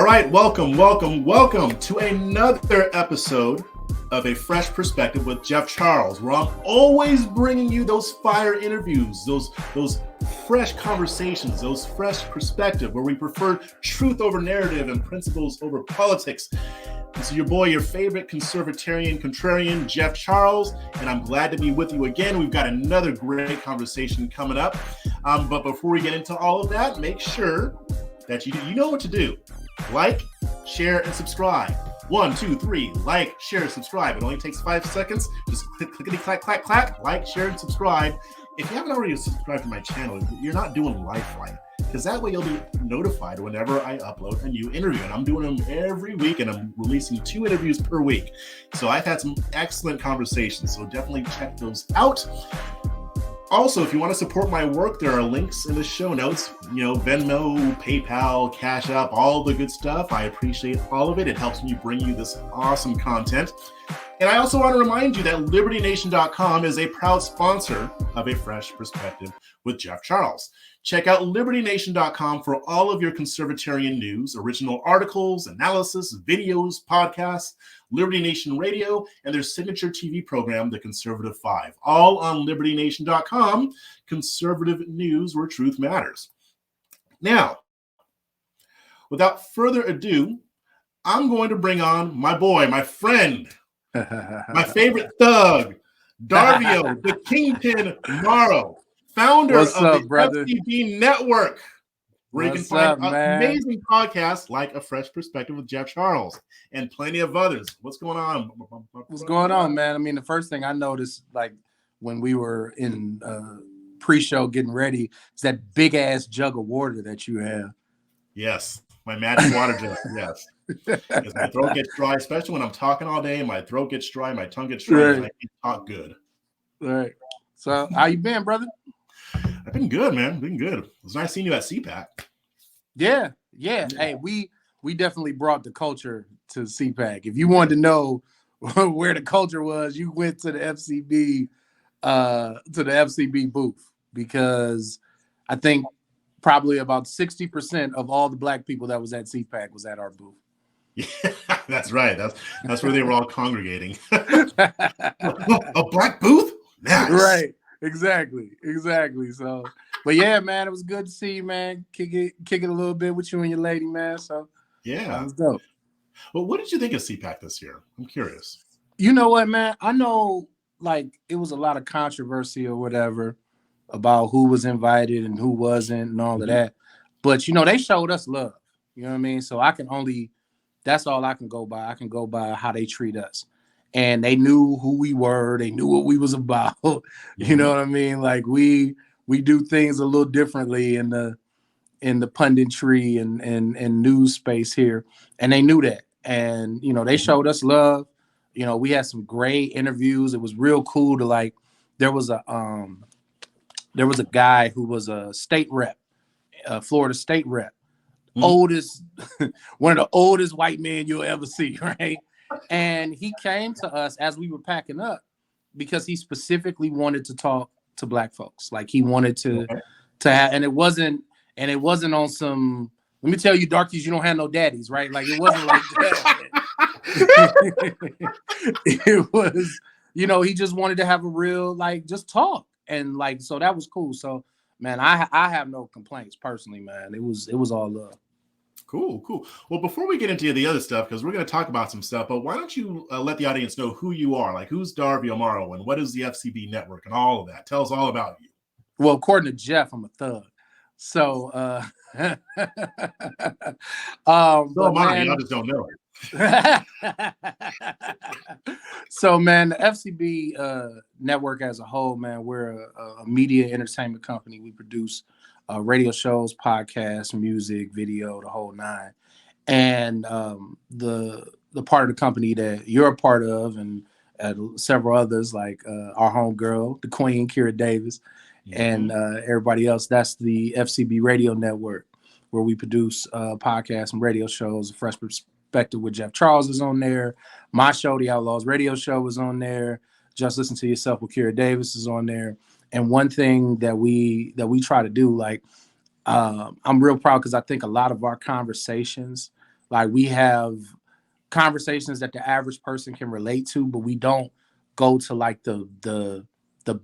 right, welcome to another episode of A Fresh Perspective with Jeff Charles, where I'm always bringing you those fire interviews, those fresh conversations, those fresh perspective, where we prefer truth over narrative and principles over politics. This is your boy, your favorite conservatarian, contrarian, Jeff Charles, and I'm glad to be with you again. We've got another great conversation coming up. But before we get into all of that, make sure that you know what to do. Like, share, and subscribe. 1, 2, 3, like, share, subscribe. It only takes 5 seconds. Just clickety clack, clack, clack, like, share, and subscribe. If you haven't already subscribed to my channel, you're not doing life right, because that way you'll be notified whenever I upload a new interview. And I'm doing them every week, and I'm releasing 2 interviews per week. So I've had some excellent conversations, so definitely check those out. Also, if you want to support my work, there are links in the show notes. Venmo, PayPal, CashApp, all the good stuff. I appreciate all of it. It helps me bring you this awesome content. And I also want to remind you that LibertyNation.com is a proud sponsor of A Fresh Perspective with Jeff Charles. Check out LibertyNation.com for all of your conservatarian news, original articles, analysis, videos, podcasts, Liberty Nation Radio, and their signature TV program, The Conservative 5. All on LibertyNation.com, conservative news where truth matters. Now, without further ado, I'm going to bring on my boy, my friend, my favorite thug, Darvio, the Kingpin Morrow, founder of the FCB Network, where you can find amazing podcasts like A Fresh Perspective with Jeff Charles and plenty of others. What's going on? What's going on, man? I mean, the first thing I noticed, like when we were in pre-show getting ready, is that big ass jug of water that you have. Yes, my magic water jug. Yes, because my throat gets dry, especially when I'm talking all day. My throat gets dry, my tongue gets dry, and I can't talk good. All right. So, how you been, brother? I've been good, man. Been good. It was nice seeing you at CPAC. Yeah. Hey, we definitely brought the culture to CPAC. If you wanted to know where the culture was, you went to the FCB booth, because I think probably about 60% of all the black people that was at CPAC was at our booth. Yeah, that's right. That's where they were all congregating. A black booth? Nice. Right. Exactly. So, but yeah, man, it was good to see you, man. Kick it a little bit with you and your lady, man. So yeah, that was dope. Well, what did you think of CPAC this year? I'm curious. You know what, man? I know, like, it was a lot of controversy or whatever about who was invited and who wasn't and all of that. But they showed us love. You know what I mean? So that's all I can go by. I can go by how they treat us. And they knew who we were. They knew what we was about. You know what I mean? Like we do things a little differently in the punditry and news space here. And they knew that. And, they showed us love. We had some great interviews. It was real cool to there was a guy who was a state rep, Florida state rep, oldest, one of the oldest white men you'll ever see, right? And he came to us as we were packing up because he specifically wanted to talk to black folks. Like he wanted to have, and it wasn't on some, let me tell you, darkies, you don't have no daddies, right? Like it wasn't like that. It was, he just wanted to have a real, just talk. And so that was cool. So man, I have no complaints personally, man. It was all love. Cool. Well, before we get into the other stuff, because we're going to talk about some stuff, but why don't you let the audience know who you are? Like, who's Darvio Morrow and what is the FCB Network and all of that? Tell us all about you. Well, according to Jeff, I'm a thug. So, I just don't know it. So, man, the FCB Network as a whole, man, we're a media entertainment company. We produce radio shows, podcasts, music, video, the whole nine. And the part of the company that you're a part of, and several others, like our homegirl, the Queen, Kira Davis, and everybody else, that's the FCB Radio Network, where we produce podcasts and radio shows. Fresh Perspective with Jeff Charles is on there. My show, the Outlaws Radio Show, is on there. Just Listen to Yourself with Kira Davis is on there. And one thing that we try to do, I'm real proud because I think a lot of our conversations, Like we have conversations that the average person can relate to, but we don't go to like the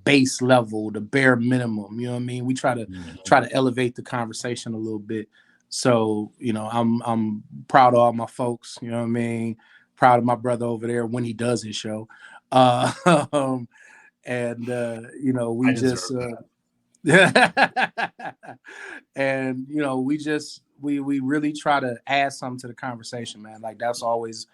base level, the bare minimum. You know what I mean? We try to elevate the conversation a little bit. So, you know, I'm proud of all my folks, you know what I mean? Proud of my brother over there when he does his show. And you know, we just and you know, we really try to add something to the conversation, man. Like that's always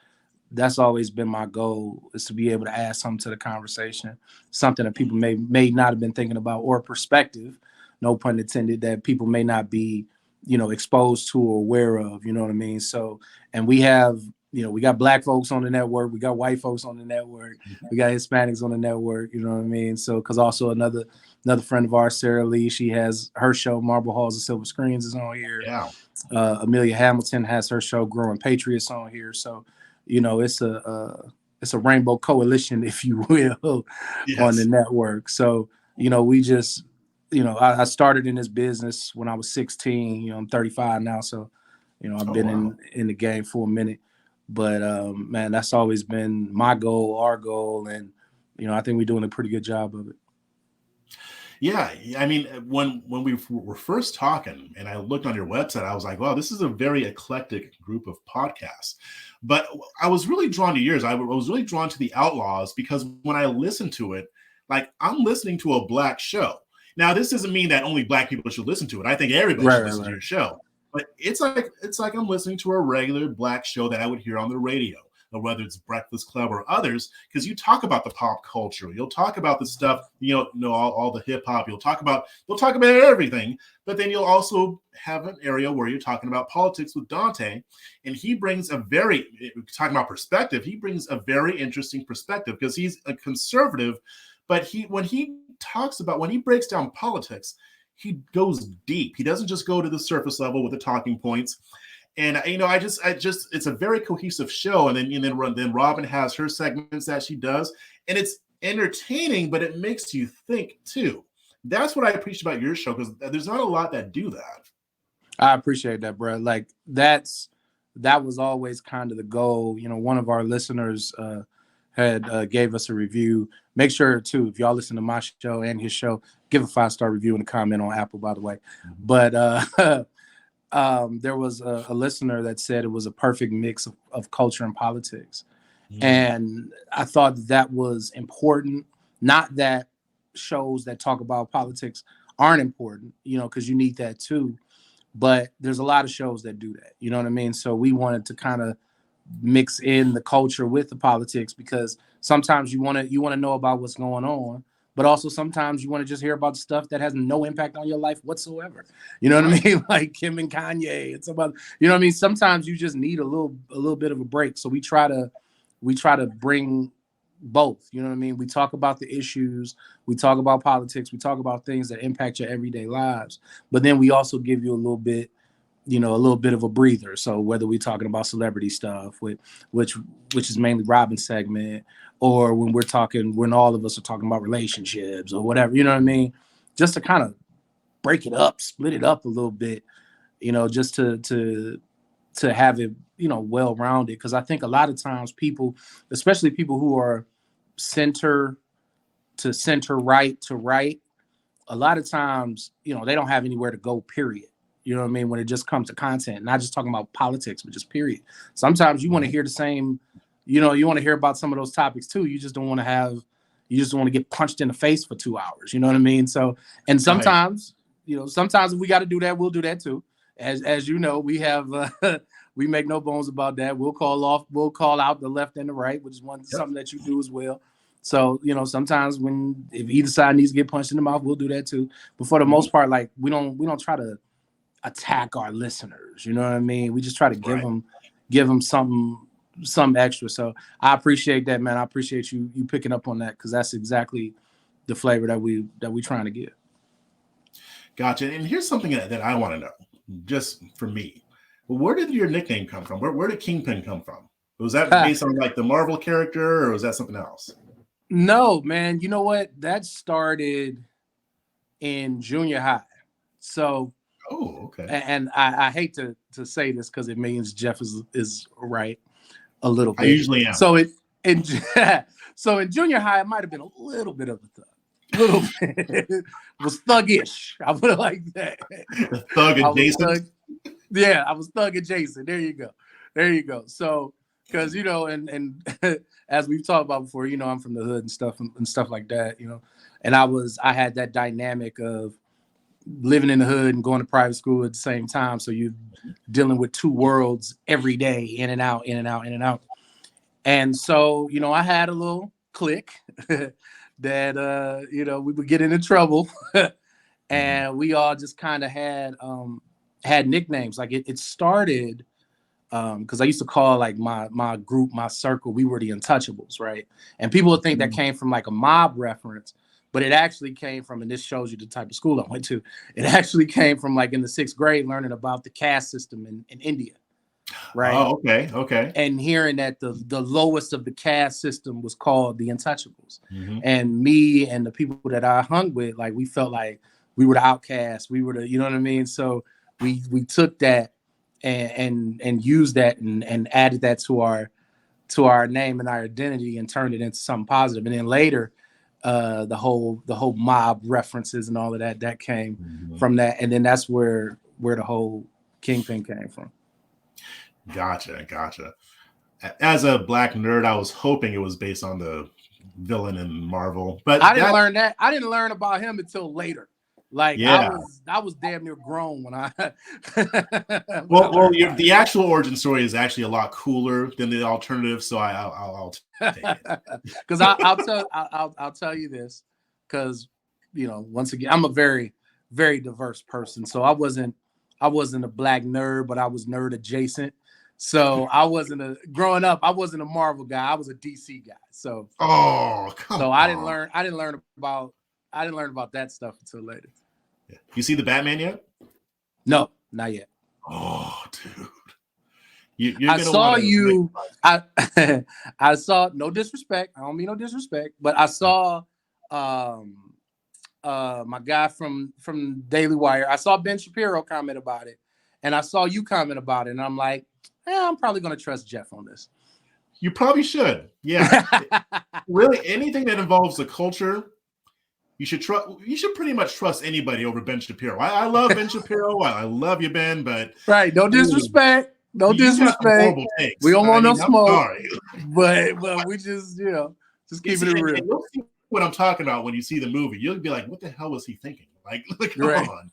been my goal, is to be able to add something to the conversation, something that people may not have been thinking about, or perspective, no pun intended, that people may not be, you know, exposed to or aware of, you know what I mean? So, and we have, you know, we got black folks on the network, we got white folks on the network, we got Hispanics on the network, you know what I mean? So, because also another friend of ours, Sarah Lee, she has her show, Marble Halls and Silver Screens, is on here. Yeah. Amelia Hamilton has her show, Growing Patriots, on here. So, you know, it's a rainbow coalition, if you will, on the network. So, you know, we just, you know, I started in this business when I was 16. You know, I'm 35 now, so, you know, I've been in the game for a minute. But man, that's always been my goal, our goal, and you know, I think we're doing a pretty good job of it. Yeah, I mean, when we were first talking, and I looked on your website, I was like, "Wow, this is a very eclectic group of podcasts." But I was really drawn to yours. I was really drawn to the Outlaws because when I listened to it, like I'm listening to a black show. Now, this doesn't mean that only black people should listen to it. I think everybody should listen to your show. But it's like I'm listening to a regular black show that I would hear on the radio, or whether it's Breakfast Club or others, because you talk about the pop culture, you'll talk about the stuff, you know, all the hip hop, you'll talk about everything, but then you'll also have an area where you're talking about politics with Dante, and he brings talking about perspective, he brings a very interesting perspective because he's a conservative, but when he breaks down politics, he goes deep. He doesn't just go to the surface level with the talking points. And you know, I just, it's a very cohesive show. And then Robin has her segments that she does, and it's entertaining, but it makes you think too. That's what I appreciate about your show, because there's not a lot that do that. I appreciate that, bro. Like that was always kind of the goal. You know, one of our listeners had gave us a review. Make sure too, if y'all listen to my show and his show, give a 5-star review and a comment on Apple, by the way. But there was a listener that said it was a perfect mix of culture and politics. And I thought that was important. Not that shows that talk about politics aren't important, you know, because you need that too. But there's a lot of shows that do that. You know what I mean? So we wanted to kind of mix in the culture with the politics, because sometimes you want to know about what's going on, but also sometimes you want to just hear about stuff that has no impact on your life whatsoever. You know what I mean? Like Kim and Kanye. It's about, you know what I mean? Sometimes you just need a little bit of a break. So we try to bring both. You know what I mean? We talk about the issues, we talk about politics, we talk about things that impact your everyday lives, but then we also give you a little bit of a breather. So whether we're talking about celebrity stuff, which is mainly Robin's segment, or when all of us are talking about relationships or whatever, you know what I mean? Just to kind of break it up, split it up a little bit, you know, just to have it, you know, well-rounded. Because I think a lot of times people, especially people who are center to center, right to right, a lot of times, you know, they don't have anywhere to go, period. You know what I mean? When it just comes to content, not just talking about politics, but just period. Sometimes you want to hear the same, you know, you want to hear about some of those topics too. You just don't want to get punched in the face for 2 hours. You know what I mean? So, and sometimes, you know, sometimes if we got to do that, we'll do that too. As you know, we have, we make no bones about that. We'll call out the left and the right, which is something that you do as well. So, you know, sometimes if either side needs to get punched in the mouth, we'll do that too. But for the most part, like we don't try to attack our listeners. You know what I mean? We just try to give them some extra. So I appreciate that, man. I appreciate you picking up on that, because that's exactly the flavor that we trying to give. Gotcha. And here's something that I want to know, just for me. Where did your nickname come from? Where did Kingpin come from? Was that based on like the Marvel character, or was that something else? No, man. You know what? That started in junior high. So Oh, okay. And I hate to say this because it means Jeff is right a little bit. I usually am. So in junior high, it might have been a little bit of a thug. Little bit. Was thuggish. I put it like that. The thug adjacent. Yeah, I was thug adjacent. There you go. So, because and as we've talked about before, I'm from the hood and stuff like that, and I had that dynamic of living in the hood and going to private school at the same time. So you're dealing with two worlds every day, in and out, in and out, in and out. And so, I had a little clique that, we would get into trouble and we all just kind of had nicknames. Like it started because I used to call like my group, my circle, we were the Untouchables, right? And people would think that came from like a mob reference, but it actually came from, and this shows you the type of school I went to, it actually came from like in the 6th grade learning about the caste system in India, right? Oh, okay. And hearing that the lowest of the caste system was called the Untouchables. And me and the people that I hung with, like we felt like we were the outcasts, we were the, you know what I mean? So we took that and used that and added that to our name and our identity and turned it into something positive. And then later, the whole mob references and all of that came from that, and then that's where the whole Kingpin came from. Gotcha. As a black nerd, I was hoping it was based on the villain in Marvel, but I didn't learn that. I didn't learn about him until later. Like yeah. I was damn near grown when I. The actual origin story is actually a lot cooler than the alternative, so I'll take it. Because I'll tell you this, because once again I'm a very, very diverse person, so I wasn't a black nerd, but I was nerd adjacent. So growing up, I wasn't a Marvel guy. I was a DC guy. So I didn't learn about that stuff until later. You see the Batman yet? No, not yet. Oh, dude. I saw you. I saw, no disrespect. I don't mean no disrespect, but I saw my guy from Daily Wire. I saw Ben Shapiro comment about it, and I saw you comment about it, and I'm like, I'm probably going to trust Jeff on this. You probably should. Yeah. Really, anything that involves the culture, you should pretty much trust anybody over Ben Shapiro. I love Ben Shapiro. I love you, Ben, but right. No disrespect. No disrespect. We don't want no smoke. But we just, just keeping it real. You'll see what I'm talking about when you see the movie. You'll be like, what the hell was he thinking? Like come on.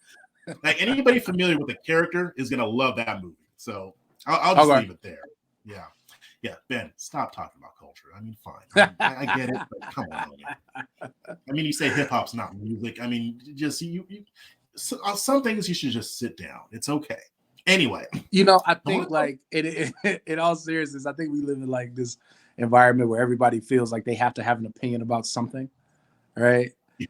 Like anybody familiar with the character is gonna love that movie. So I'll just leave it there. Yeah, Ben, stop talking about culture. I mean, fine. I get it, but come on. I mean, you say hip hop's not music. I mean, just some things you should just sit down. It's okay. Anyway, I think like in all seriousness, I think we live in like this environment where everybody feels like they have to have an opinion about something, right? Yeah.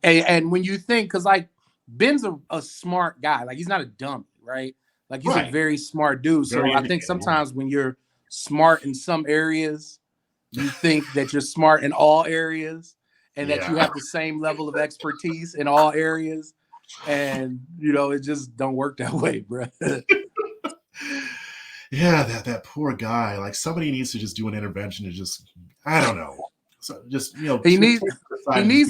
And when you think, because like Ben's a smart guy, like he's not a dummy, right? Like he's a very smart dude. So I think sometimes when you're smart in some areas, you think that you're smart in all areas and that you have the same level of expertise in all areas. And it just don't work that way, bro. Yeah, that poor guy. Like somebody needs to just do an intervention to just, I don't know. So just he needs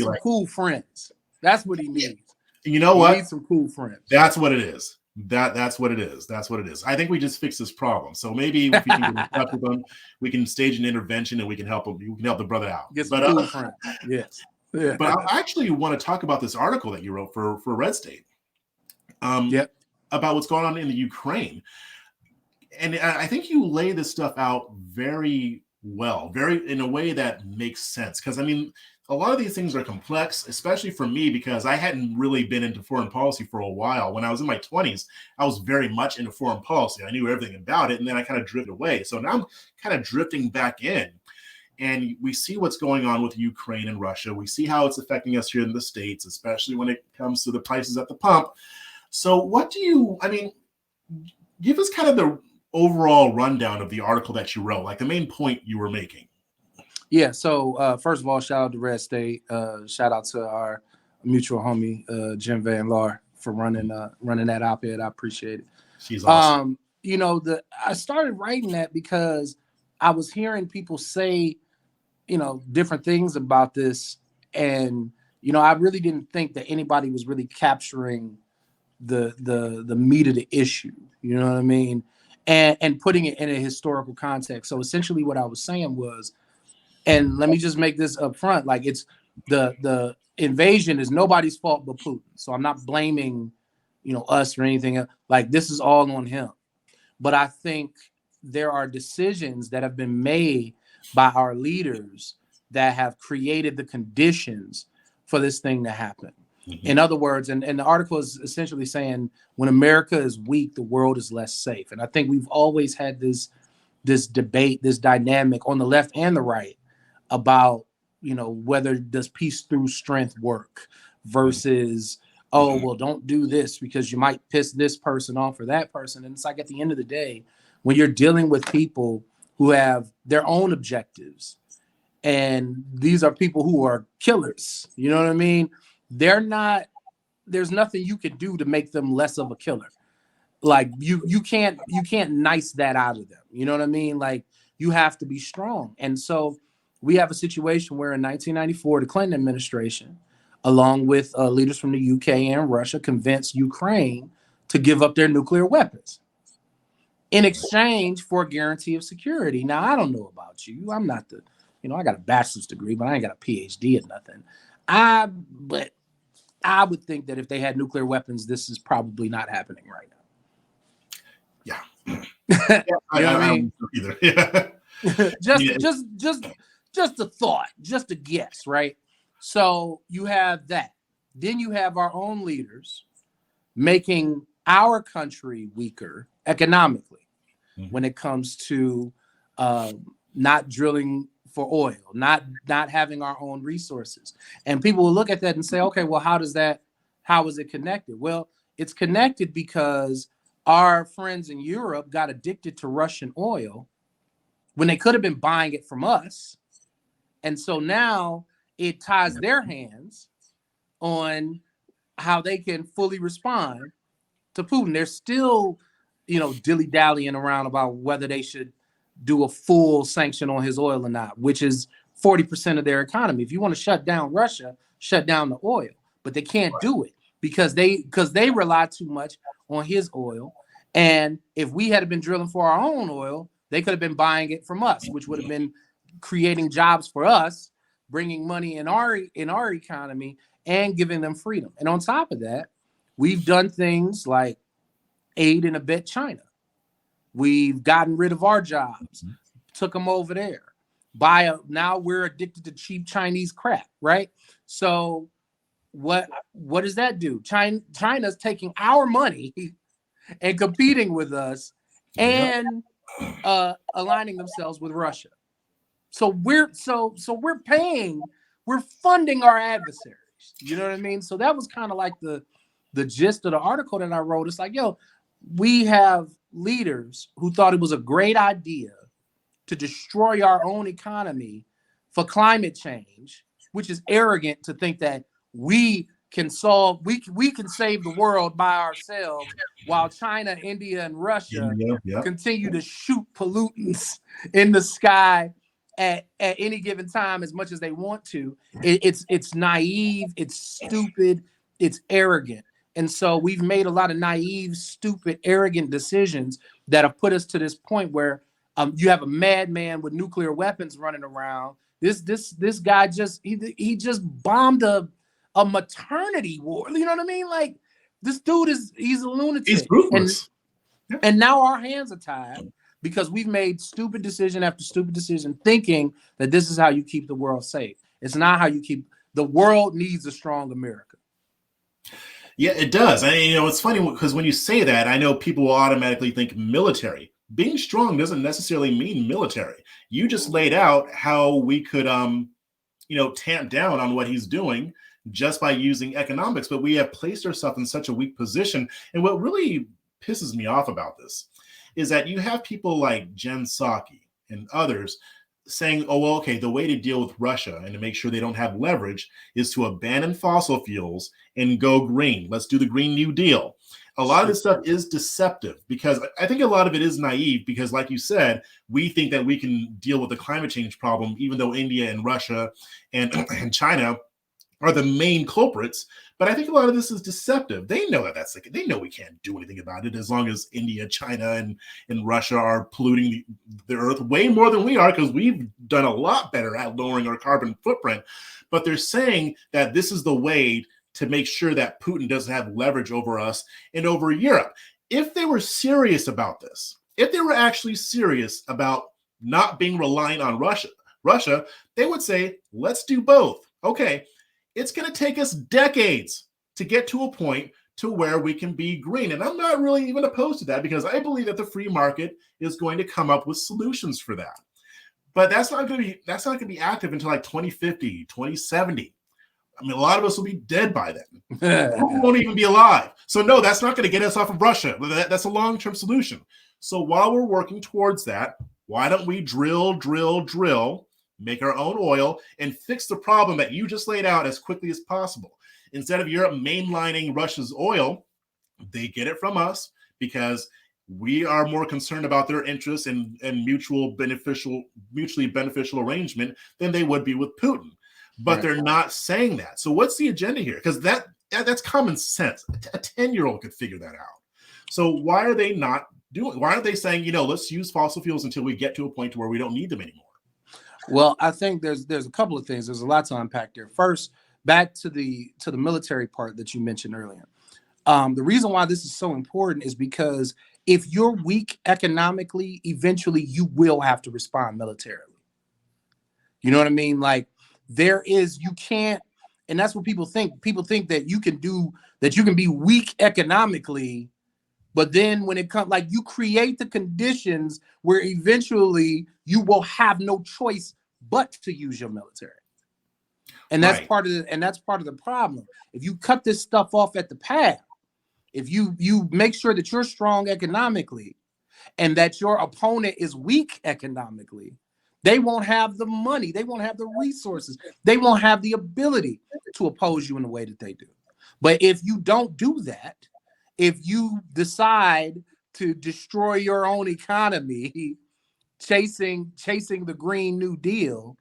some cool friends. That's what he needs. You know what? He needs some cool friends. That's what it is. That's what it is. That's what it is. I think we just fixed this problem. So maybe if we can get in touch with them, we can stage an intervention and we can help him. You can help the brother out. Get some cool friends. Yes. Yeah. But I actually want to talk about this article that you wrote for Red State. About what's going on in the Ukraine. And I think you lay this stuff out very well, in a way that makes sense. Because I mean, a lot of these things are complex, especially for me, because I hadn't really been into foreign policy for a while. When I was in my 20s, I was very much into foreign policy. I knew everything about it, and then I kind of drifted away. So now I'm kind of drifting back in. And we see what's going on with Ukraine and Russia. We see how it's affecting us here in the States, especially when it comes to the prices at the pump. So give us kind of the overall rundown of the article that you wrote, like the main point you were making. Yeah. So first of all, shout out to Red State. Shout out to our mutual homie, Jim Van Laar, for running that op-ed. I appreciate it. She's awesome. I started writing that because I was hearing people say, different things about this, and I really didn't think that anybody was really capturing the meat of the issue. You know what I mean? And putting it in a historical context. So essentially, what I was saying was, and let me just make this up front, like it's the invasion is nobody's fault but Putin. So I'm not blaming, us or anything else. Like this is all on him. But I think there are decisions that have been made by our leaders that have created the conditions for this thing to happen. Mm-hmm. In other words, and the article is essentially saying when America is weak, the world is less safe. And I think we've always had this debate, this dynamic on the left and the right about, whether does peace through strength work versus, oh, well, don't do this because you might piss this person off or that person. And it's like at the end of the day, when you're dealing with people who have their own objectives, and these are people who are killers, you know what I mean? There's nothing you can do to make them less of a killer. Like you can't nice that out of them. You know what I mean? Like you have to be strong. And so we have a situation where in 1994, the Clinton administration, along with leaders from the UK and Russia, convinced Ukraine to give up their nuclear weapons in exchange for a guarantee of security. Now, I don't know about you. I'm not I got a bachelor's degree, but I ain't got a PhD or nothing. But I would think that if they had nuclear weapons, this is probably not happening right now. Yeah. I don't either. Yeah. just a thought, just a guess, right? So you have that. Then you have our own leaders making our country weaker economically when it comes to not drilling for oil, not having our own resources. And people will look at that and say, okay, well, how is it connected? Well, it's connected because our friends in Europe got addicted to Russian oil when they could have been buying it from us. And so now it ties their hands on how they can fully respond to Putin. They're still, dilly-dallying around about whether they should do a full sanction on his oil or not, which is 40% of their economy. If you want to shut down Russia, shut down the oil. But they can't do it because they rely too much on his oil. And if we had been drilling for our own oil, they could have been buying it from us, which would have been creating jobs for us, bringing money in our economy and giving them freedom. And on top of that, we've done things like aid and abet China. We've gotten rid of our jobs, took them over there. Now we're addicted to cheap Chinese crap, right? So what does that do? China's taking our money and competing with us and aligning themselves with Russia. So we're funding our adversaries. You know what I mean? So that was kind of like the gist of the article that I wrote. It's like, we have leaders who thought it was a great idea to destroy our own economy for climate change, which is arrogant to think that we can save the world by ourselves while China, India, and Russia continue to shoot pollutants in the sky at any given time as much as they want to. It's naive, it's stupid, it's arrogant. And so we've made a lot of naive, stupid, arrogant decisions that have put us to this point where you have a madman with nuclear weapons running around. This guy just bombed a maternity ward. You know what I mean? Like this dude he's a lunatic. He's ruthless. And now our hands are tied because we've made stupid decision after stupid decision, thinking that this is how you keep the world safe. It's not how you keep the world needs a strong America. Yeah, it does. And it's funny because when you say that, I know people will automatically think military. Being strong doesn't necessarily mean military. You just laid out how we could, tamp down on what he's doing just by using economics. But we have placed ourselves in such a weak position. And what really pisses me off about this is that you have people like Jen Psaki and others saying, oh, well, okay, the way to deal with Russia and to make sure they don't have leverage is to abandon fossil fuels and go green. Let's do the Green New Deal. A lot of this stuff is deceptive because I think a lot of it is naive because, like you said, we think that we can deal with the climate change problem, even though India and Russia and China are the main culprits. But I think a lot of this is deceptive. They know they know we can't do anything about it as long as India, China, and Russia are polluting the earth way more than we are because we've done a lot better at lowering our carbon footprint. But they're saying that this is the way to make sure that Putin doesn't have leverage over us and over Europe. If they were serious about this, if they were actually serious about not being reliant on Russia, they would say, let's do both. Okay. It's going to take us decades to get to a point to where we can be green. And I'm not really even opposed to that because I believe that the free market is going to come up with solutions for that. But that's not going to be active until like 2050, 2070. I mean, a lot of us will be dead by then. We won't even be alive. So no, that's not going to get us off of Russia. That's a long-term solution. So while we're working towards that, why don't we drill, make our own oil, and fix the problem that you just laid out as quickly as possible. Instead of Europe mainlining Russia's oil, they get it from us because we are more concerned about their interests and mutually beneficial arrangement than they would be with Putin. But right. They're not saying that. So what's the agenda here? Because that's common sense. A 10-year-old could figure that out. So why are they not doing? Why aren't they saying, let's use fossil fuels until we get to a point where we don't need them anymore? Well, I think there's a couple of things. There's a lot to unpack there. First, back to the military part that you mentioned earlier. The reason why this is so important is because if you're weak economically, eventually you will have to respond militarily. You know what I mean? Like you can't, and that's what people think. People think that you can be weak economically, but then when it comes, like you create the conditions where eventually you will have no choice but to use your military. And that's part of the problem. If you cut this stuff off at the path, if you make sure that you're strong economically and that your opponent is weak economically, they won't have the money, they won't have the resources, they won't have the ability to oppose you in the way that they do. But if you don't do that, if you decide to destroy your own economy, chasing the Green New Deal,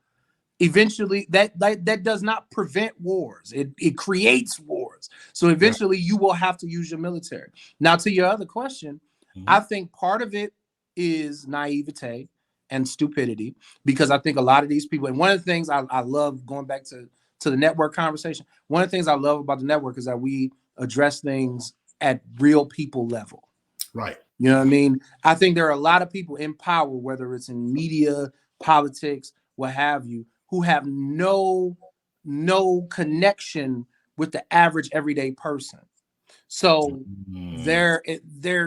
eventually that does not prevent wars. It creates wars. So eventually you will have to use your military. Now, to your other question, I think part of it is naivete and stupidity, because I think a lot of these people, and one of the things I love, going back to the network conversation, one of the things I love about the network is that we address things at real people level. Right. You know what I mean? I think there are a lot of people in power, whether it's in media, politics, what have you, who have no connection with the average everyday person. So their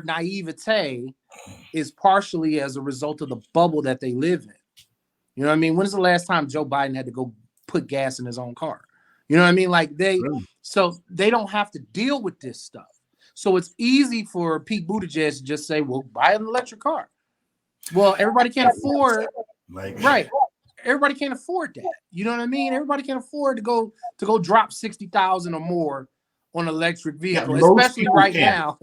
naivete is partially as a result of the bubble that they live in. You know what I mean? When's the last time Joe Biden had to go put gas in his own car? You know what I mean? Like so they don't have to deal with this stuff. So it's easy for Pete Buttigieg to just say, well, buy an electric car. Well, everybody can't afford, right. Everybody can't afford that. You know what I mean? Everybody can't afford to go drop 60,000 or more on an electric vehicle, especially right now.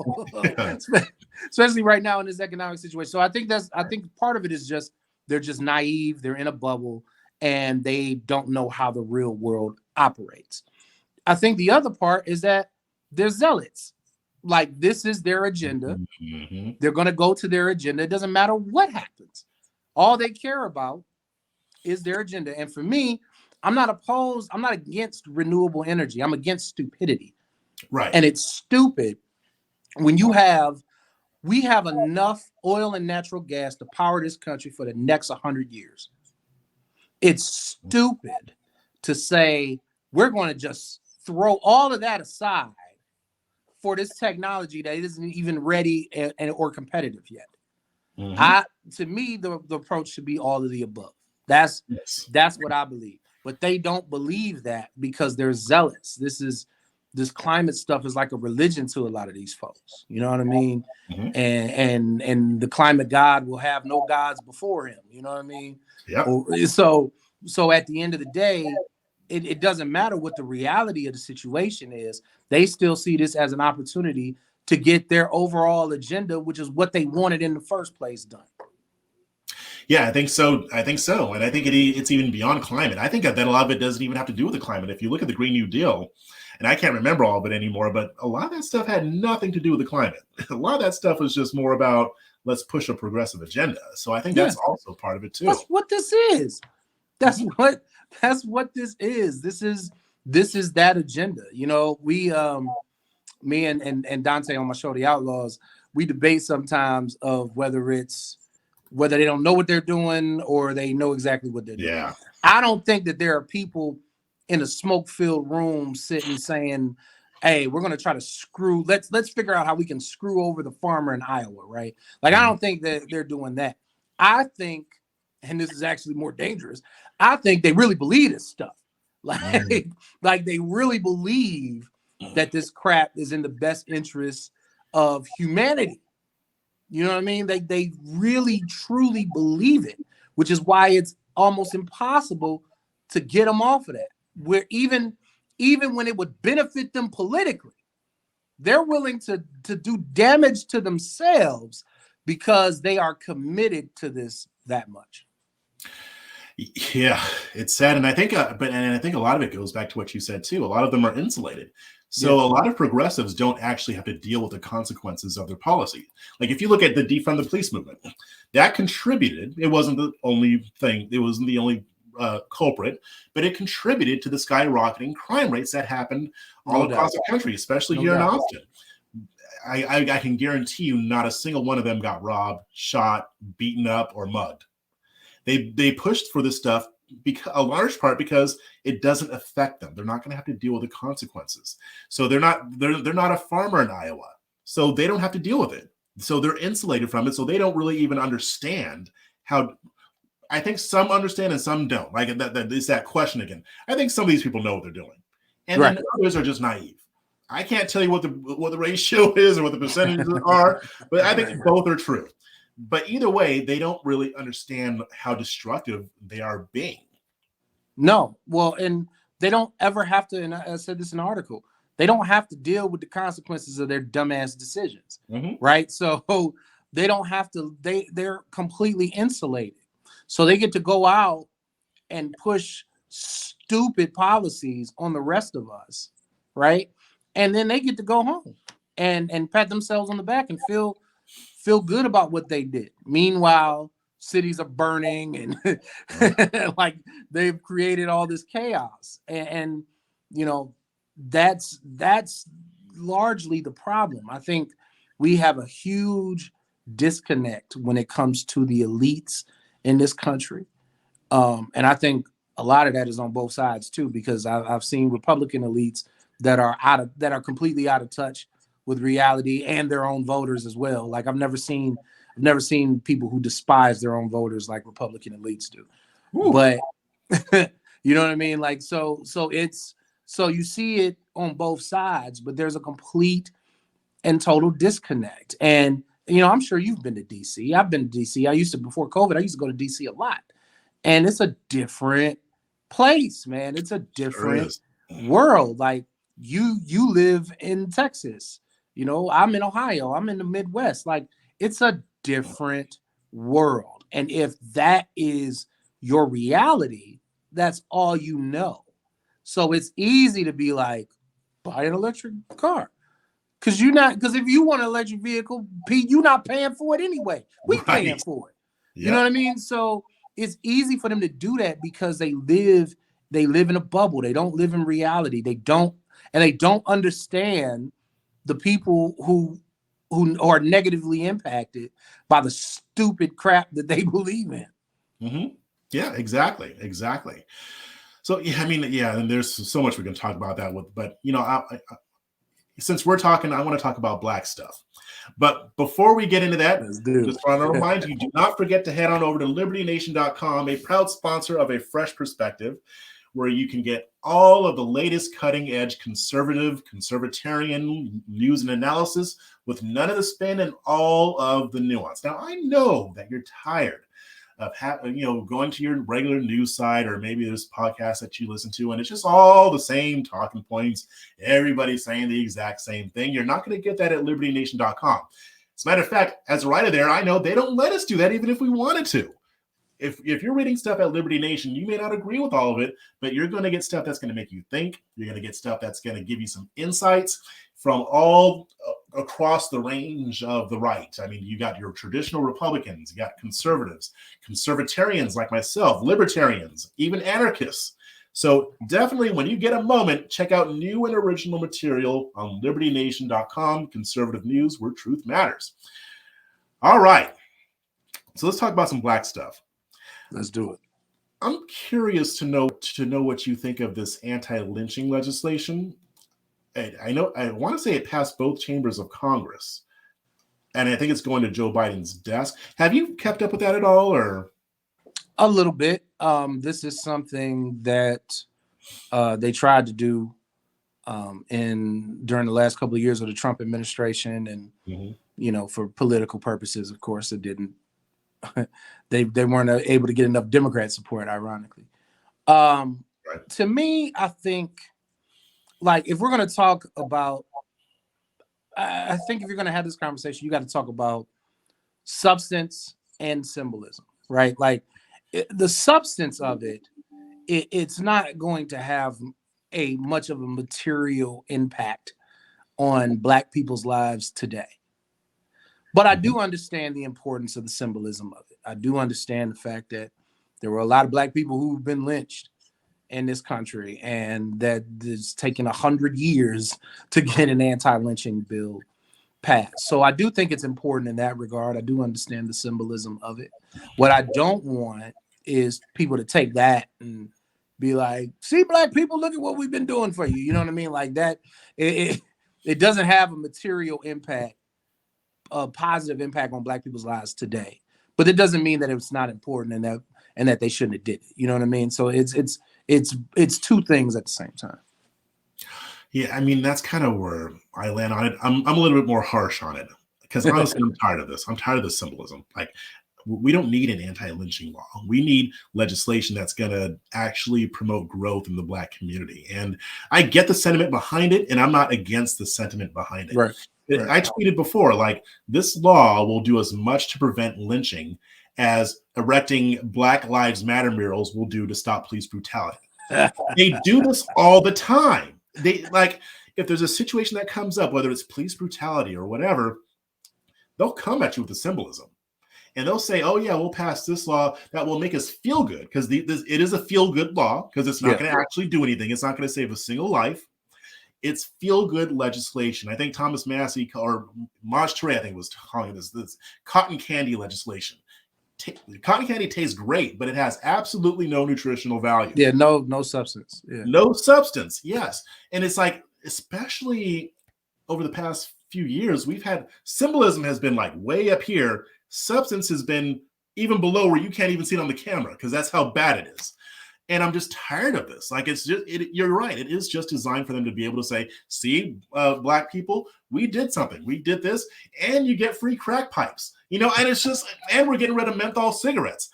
Especially right now in this economic situation. So I think part of it is just they're just naive, they're in a bubble, and they don't know how the real world operates. I think the other part is that they're zealots. Like, this is their agenda. Mm-hmm. They're going to go to their agenda. It doesn't matter what happens. All they care about is their agenda. And for me, I'm not against renewable energy. I'm against stupidity. Right. And it's stupid when we have enough oil and natural gas to power this country for the next 100 years. It's stupid to say we're going to just throw all of that aside for this technology that isn't even ready or competitive yet. Mm-hmm. To me, the approach should be all of the above. That's what I believe. But they don't believe that because they're zealots. This this climate stuff is like a religion to a lot of these folks. You know what I mean? Mhm. And the climate god will have no gods before him. You know what I mean? Yep. So at the end of the day, it doesn't matter what the reality of the situation is. They still see this as an opportunity to get their overall agenda, which is what they wanted in the first place, done. Yeah, I think so. And I think it's even beyond climate. I think that a lot of it doesn't even have to do with the climate. If you look at the Green New Deal, and I can't remember all of it anymore, but a lot of that stuff had nothing to do with the climate. A lot of that stuff was just more about let's push a progressive agenda. So I think that's also part of it too. That's what this is. That's what this is. This is that agenda. You know, we me and Dante on my show, The Outlaws, we debate sometimes of whether they don't know what they're doing or they know exactly what they're doing. Yeah. I don't think that there are people in a smoke-filled room sitting saying, hey, we're going to try to screw, let's figure out how we can screw over the farmer in Iowa, right? Like, I don't think that they're doing that. I think, and this is actually more dangerous, I think they really believe this stuff. Like they really believe that this crap is in the best interest of humanity. You know what I mean? They really, truly believe it, which is why it's almost impossible to get them off of that. Where even when it would benefit them politically, they're willing to do damage to themselves because they are committed to this that much. Yeah, it's sad, and I think, but I think a lot of it goes back to what you said too. A lot of them are insulated, so a lot of progressives don't actually have to deal with the consequences of their policy. Like if you look at the defund the police movement, that contributed. It wasn't the only thing. It wasn't the only culprit, but it contributed to the skyrocketing crime rates that happened all across the country, especially here in Austin. I can guarantee you, not a single one of them got robbed, shot, beaten up, or mugged. They pushed for this stuff because, a large part because it doesn't affect them. They're not going to have to deal with the consequences. So they're not a farmer in Iowa, so they don't have to deal with it. So they're insulated from it. So they don't really even understand how. I think some understand and some don't. Like that is that question again. I think some of these people know what they're doing, and then others are just naive. I can't tell you what the ratio is or what the percentages are, but I think both are true. But either way, they don't really understand how destructive they are being. No, well, and they don't ever have to, and I said this in the article, they don't have to deal with the consequences of their dumbass decisions, right? So they don't have to, they're completely insulated. So they get to go out and push stupid policies on the rest of us, right? And then they get to go home and pat themselves on the back and feel good about what they did. Meanwhile, cities are burning and like they've created all this chaos. And you know, that's largely the problem. I think we have a huge disconnect when it comes to the elites in this country. And I think a lot of that is on both sides too, because I've seen Republican elites that are completely out of touch with reality and their own voters as well. Like I've never seen people who despise their own voters like Republican elites do. Ooh. But you know what I mean? Like, so you see it on both sides, but there's a complete and total disconnect. And, you know, I'm sure you've been to DC. I've been to DC. Before COVID, I used to go to DC a lot, and it's a different place, man. It's a different world. Like you live in Texas. You know, I'm in Ohio. I'm in the Midwest. Like, it's a different world. And if that is your reality, that's all you know. So it's easy to be like, buy an electric car. Because if you want an electric vehicle, Pete, you're not paying for it anyway. We paying for it. Yep. You know what I mean? So it's easy for them to do that because they live in a bubble. They don't live in reality. They don't understand the people who are negatively impacted by the stupid crap that they believe in. Mm-hmm. Yeah, exactly. So yeah, I mean, yeah, and there's so much we can talk about that with, but you know, since we're talking, I want to talk about black stuff. But before we get into that, just want to remind you, do not forget to head on over to libertynation.com, a proud sponsor of A Fresh Perspective. where you can get all of the latest cutting edge conservatarian news and analysis with none of the spin and all of the nuance. Now, I know that you're tired of going to your regular news site, or maybe there's podcasts that you listen to, and it's just all the same talking points. Everybody's saying the exact same thing. You're not going to get that at libertynation.com. As a matter of fact, as a writer there, I know they don't let us do that even if we wanted to. If you're reading stuff at Liberty Nation, you may not agree with all of it, but you're going to get stuff that's going to make you think. You're going to get stuff that's going to give you some insights from all across the range of the right. I mean, you got your traditional Republicans, you got conservatives, conservatarians like myself, libertarians, even anarchists. So definitely, when you get a moment, check out new and original material on libertynation.com, conservative news where truth matters. All right. So let's talk about some black stuff. Let's do it. I'm curious to know what you think of this anti-lynching legislation. I want to say it passed both chambers of Congress, and I think it's going to Joe Biden's desk. Have you kept up with that at all, or? A little bit. This is something that they tried to do during the last couple of years of the Trump administration, and for political purposes. Of course, it didn't. They weren't able to get enough Democrat support, ironically. Right. To me, I think, if we're going to talk about, I think if you're going to have this conversation, you got to talk about substance and symbolism, right? The substance of it's not going to have much of a material impact on Black people's lives today. But I do understand the importance of the symbolism of it. I do understand the fact that there were a lot of Black people who've been lynched in this country, and that it's taken 100 years to get an anti-lynching bill passed. So I do think it's important in that regard. I do understand the symbolism of it. What I don't want is people to take that and be like, see, Black people, look at what we've been doing for you. You know what I mean? Like that, it doesn't have a material impact, a positive impact on Black people's lives today. But it doesn't mean that it's not important and that they shouldn't have did it. You know what I mean? So it's two things at the same time. Yeah, I mean, that's kind of where I land on it. I'm a little bit more harsh on it because honestly, I'm tired of this. I'm tired of the symbolism. We don't need an anti-lynching law. We need legislation that's going to actually promote growth in the Black community. And I get the sentiment behind it, and I'm not against the sentiment behind it. Right. I tweeted before, this law will do as much to prevent lynching as erecting Black Lives Matter murals will do to stop police brutality. They do this all the time. They if there's a situation that comes up, whether it's police brutality or whatever, they'll come at you with the symbolism. And they'll say, oh, yeah, we'll pass this law that will make us feel good, because it is a feel-good law, because it's not going to actually do anything. It's not going to save a single life. It's feel-good legislation. I think Thomas Massey, or Maj Touré, I think, was calling this cotton candy legislation. Cotton candy tastes great, but it has absolutely no nutritional value. Yeah, no substance. Yeah. No substance, yes. And it's especially over the past few years, we've had symbolism has been way up here. Substance has been even below where you can't even see it on the camera, because that's how bad it is. And I'm just tired of this. It's just, you're right. It is just designed for them to be able to say, see, Black people, we did something. We did this, and you get free crack pipes, and it's just, and we're getting rid of menthol cigarettes.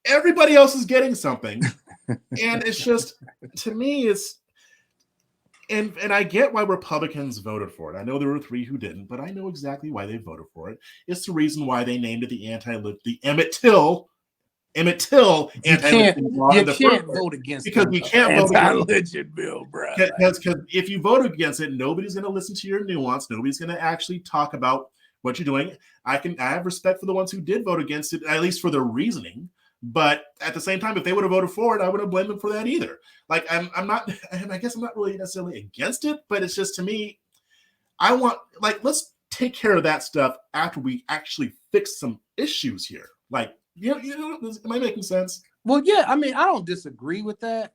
Everybody else is getting something. And it's just, to me, and I get why Republicans voted for it. I know there were 3 who didn't, but I know exactly why they voted for it. It's the reason why they named it the Emmett Till anti-lynching law. You can't vote against it, because you can't vote against anti-lynching bill, bro. Because if you vote against it, nobody's going to listen to your nuance. Nobody's going to actually talk about what you're doing. I have respect for the ones who did vote against it, at least for their reasoning. But at the same time, if they would have voted for it, I wouldn't blame them for that either. I'm not. I guess I'm not really necessarily against it, but it's just, to me, I want let's take care of that stuff after we actually fix some issues here. Am I making sense? Well, yeah. I mean, I don't disagree with that.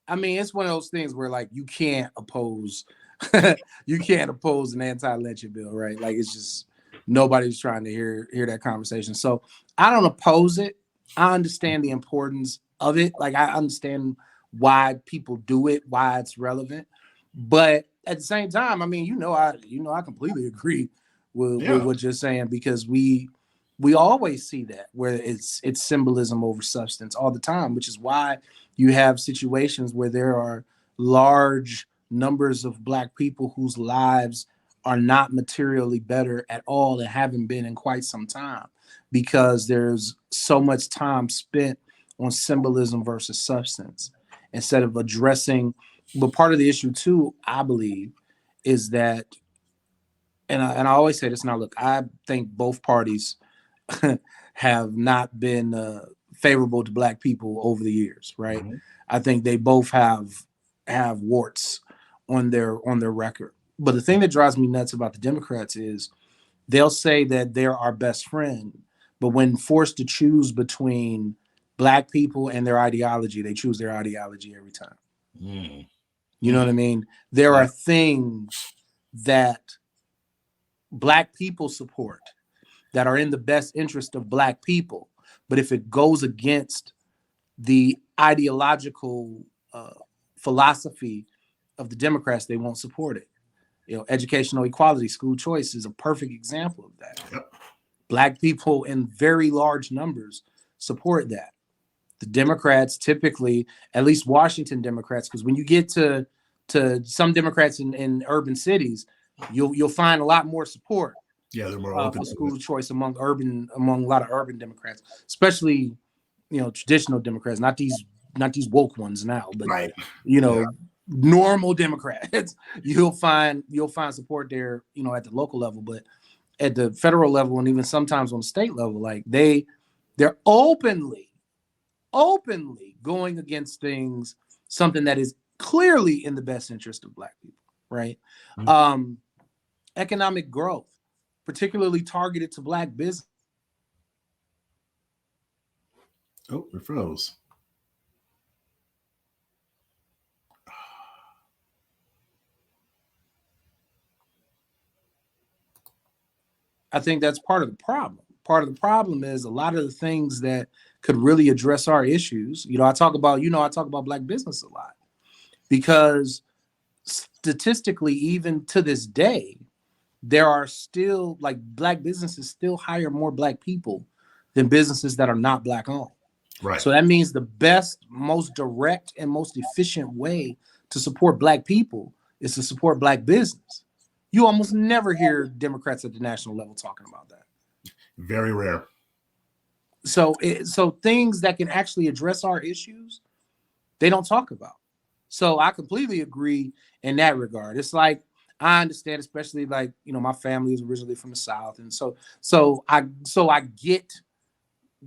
I mean, it's one of those things where you can't oppose an anti-lynching bill, right? It's just nobody's trying to hear that conversation. So I don't oppose it. I understand the importance of it. I understand why people do it, why it's relevant. But at the same time, I mean, I completely agree with what you're saying, because we always see that where it's symbolism over substance all the time, which is why you have situations where there are large numbers of Black people whose lives are not materially better at all and haven't been in quite some time, because there's so much time spent on symbolism versus substance instead of addressing. But part of the issue too, I believe, is that, and I always say this now, look, I think both parties have not been favorable to Black people over the years, right? Mm-hmm. I think they both have warts on their record. But the thing that drives me nuts about the Democrats is they'll say that they're our best friend, but when forced to choose between Black people and their ideology, they choose their ideology every time. Mm. You know what I mean? There are things that Black people support that are in the best interest of Black people, but if it goes against the ideological philosophy of the Democrats, they won't support it. You know, educational equality, school choice is a perfect example of that. Yep. Black people in very large numbers support that. The Democrats typically, at least Washington Democrats, because when you get to some Democrats in urban cities, you'll find a lot more support. Yeah, they're more open for school choice among a lot of urban Democrats, especially traditional Democrats, not these woke ones now, but right. Normal Democrats. You'll find support there, at the local level, but at the federal level and even sometimes on the state level, like they're openly going against something that is clearly in the best interest of Black people, right? Mm-hmm. Economic growth, particularly targeted to Black business. Oh, it froze. I think that's part of the problem. Part of the problem is a lot of the things that could really address our issues. I talk about Black business a lot, because statistically, even to this day, there are still Black businesses still hire more Black people than businesses that are not Black owned. Right. So that means the best, most direct, and most efficient way to support Black people is to support Black business. You almost never hear Democrats at the national level talking about that. Very rare. So things that can actually address our issues, they don't talk about. So I completely agree in that regard. It's like, I understand, especially my family is originally from the South, and so I get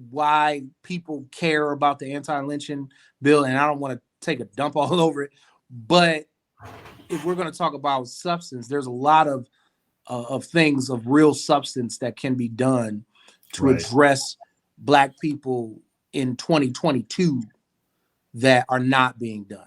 why people care about the anti-lynching bill, and I don't want to take a dump all over it. But if we're going to talk about substance, there's a lot of things of real substance that can be done to address Black people in 2022 that are not being done.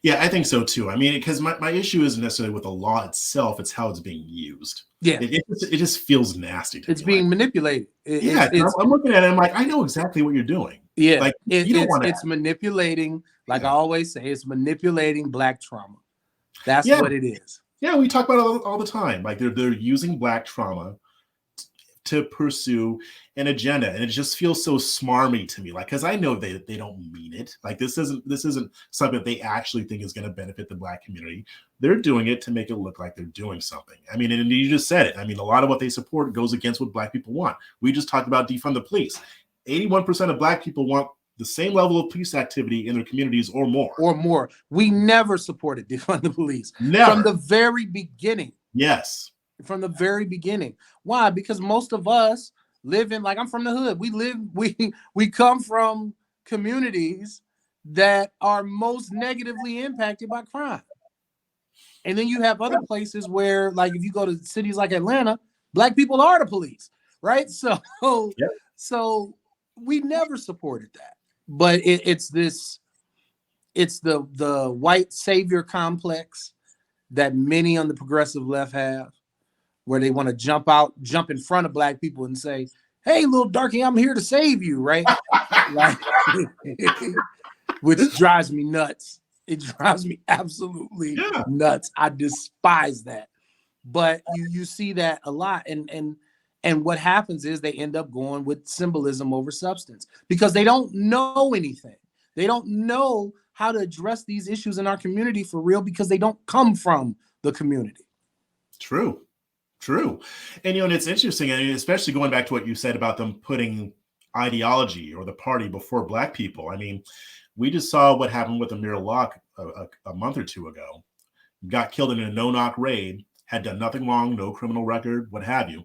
Yeah, I think so too. I mean, because my issue isn't necessarily with the law itself; it's how it's being used. Yeah, it just feels nasty to me. It's being manipulated. I'm looking at it. I'm like, I know exactly what you're doing. Yeah, it's manipulating. I always say, it's manipulating Black trauma. That's what it is. Yeah, we talk about it all the time. Like they're using Black trauma to pursue an agenda, and it just feels so smarmy to me. Because I know they don't mean it. This isn't something that they actually think is going to benefit the Black community. They're doing it to make it look like they're doing something. I mean, and you just said it. I mean, a lot of what they support goes against what Black people want. We just talked about defund the police. 81% of Black people want the same level of police activity in their communities or more. We never supported defund the police. Never. From the very beginning. Yes. From the very beginning. Why? Because most of us live in, I'm from the hood. We come from communities that are most negatively impacted by crime. And then you have other places where, if you go to cities like Atlanta, Black people are the police, right? So we never supported that. But it's the white savior complex that many on the progressive left have, where they want to jump in front of Black people and say, "Hey, little darky, I'm here to save you," right? which drives me nuts. It drives me absolutely nuts. I despise that. But you see that a lot, and what happens is they end up going with symbolism over substance because they don't know anything. They don't know how to address these issues in our community for real because they don't come from the community. True. And and it's interesting, and especially going back to what you said about them putting ideology or the party before Black people. I mean, we just saw what happened with Amir Locke a month or two ago. Got killed in a no-knock raid, had done nothing wrong, no criminal record, what have you.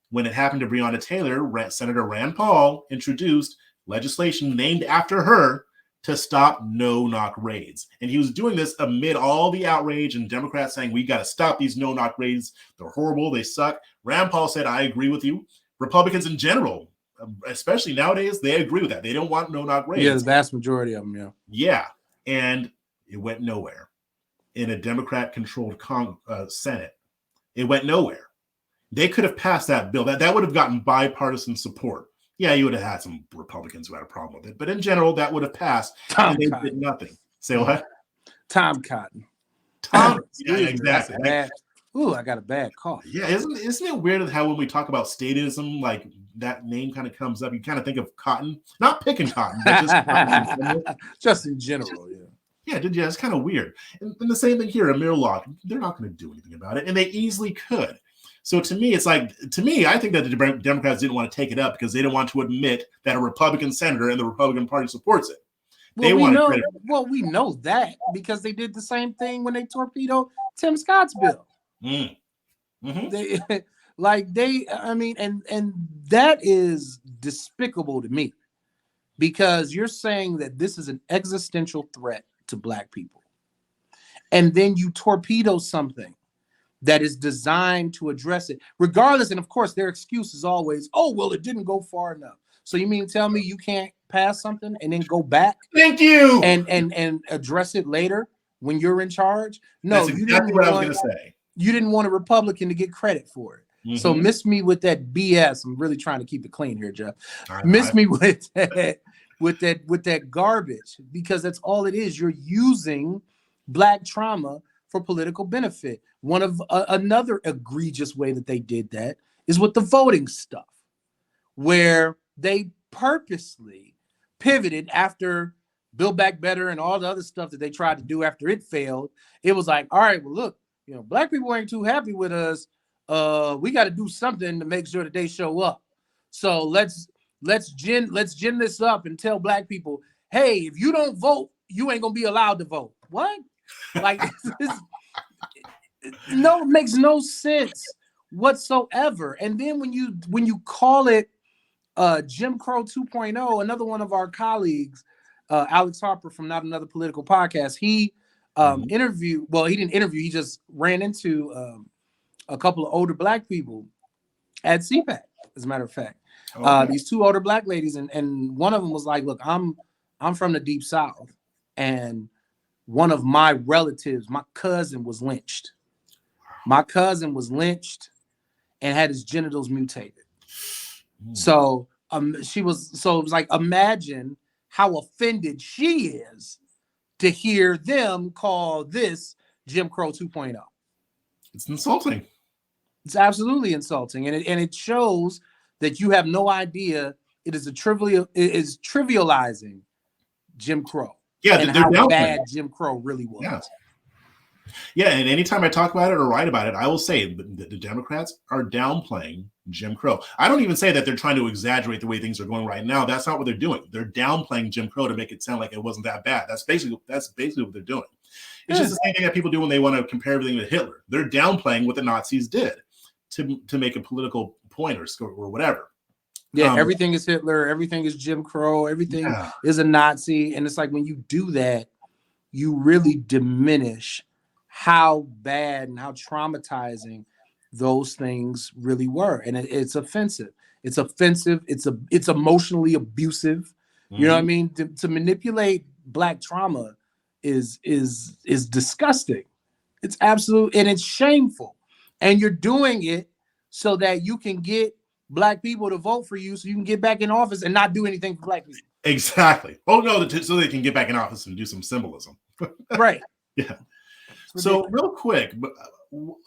When it happened to Breonna Taylor, Senator Rand Paul introduced legislation named after her to stop no-knock raids. And he was doing this amid all the outrage and Democrats saying, we got to stop these no-knock raids. They're horrible. They suck. Rand Paul said, I agree with you. Republicans in general, especially nowadays, they agree with that. They don't want no-knock raids. Yeah, the vast majority of them, Yeah. And it went nowhere. In a Democrat-controlled Senate, it went nowhere. They could have passed that bill. That would have gotten bipartisan support. Yeah, you would have had some Republicans who had a problem with it. But in general, that would have passed. And they did nothing. Say what? Tom Cotton. Yeah, exactly. I got a bad cough. Yeah, isn't it weird how when we talk about statism, like that name kind of comes up, you kind of think of cotton, not picking cotton, but just cotton just in general, Yeah, it's kind of weird. And the same thing here, Amir Locke, they're not going to do anything about it, and they easily could. So to me, I think that the Democrats didn't want to take it up because they didn't want to admit that a Republican senator and the Republican Party supports it. We know that because they did the same thing when they torpedoed Tim Scott's bill. Mm-hmm. And that is despicable to me because you're saying that this is an existential threat to Black people. And then you torpedo something that is designed to address it, regardless. And of course, their excuse is always, oh, well, it didn't go far enough. So you mean tell me you can't pass something and then go back? Thank you. And address it later when you're in charge? No, that's exactly what I was going to say. You didn't want a Republican to get credit for it. Mm-hmm. So miss me with that BS. I'm really trying to keep it clean here, Jeff. Miss me with that garbage, because that's all it is. You're using Black trauma for political benefit. One of another egregious way that they did that is with the voting stuff, where they purposely pivoted after Build Back Better and all the other stuff that they tried to do after it failed. It was like, all right, well, look, Black people ain't too happy with us. We got to do something to make sure that they show up. So let's gin this up and tell Black people, hey, if you don't vote, you ain't gonna be allowed to vote. What? Like, no, it makes no sense whatsoever. And then when you call it Jim Crow 2.0, another one of our colleagues, Alex Harper from Not Another Political Podcast, he interviewed. Well, he didn't interview. He just ran into a couple of older Black people at CPAC, as a matter of fact. Okay. These two older Black ladies, and one of them was like, look, I'm from the Deep South, and one of my relatives, my cousin, was lynched. My cousin was lynched and had his genitals mutated. So it was like, imagine how offended she is to hear them call this Jim Crow 2.0. It's insulting. It's absolutely insulting, and it shows that you have no idea. It is trivializing Jim Crow. Yeah, and how bad Jim Crow really was. Yeah, and anytime I talk about it or write about it, I will say the Democrats are downplaying Jim Crow. I don't even say that they're trying to exaggerate the way things are going right now. That's not what they're doing. They're downplaying Jim Crow to make it sound like it wasn't that bad. That's basically what they're doing. It's just the same thing that people do when they want to compare everything to Hitler. They're downplaying what the Nazis did to make a political point or whatever. Yeah, everything is Hitler. Everything is Jim Crow. Everything is a Nazi. And it's like, when you do that, you really diminish how bad and how traumatizing those things really were. And it's offensive. It's offensive. It's emotionally abusive. Mm-hmm. You know what I mean? To manipulate Black trauma is disgusting. It's absolute, and it's shameful. And you're doing it so that you can get Black people to vote for you, so you can get back in office and not do anything for Black people. Exactly. Oh no, so they can get back in office and do some symbolism. Right. Yeah. So real quick,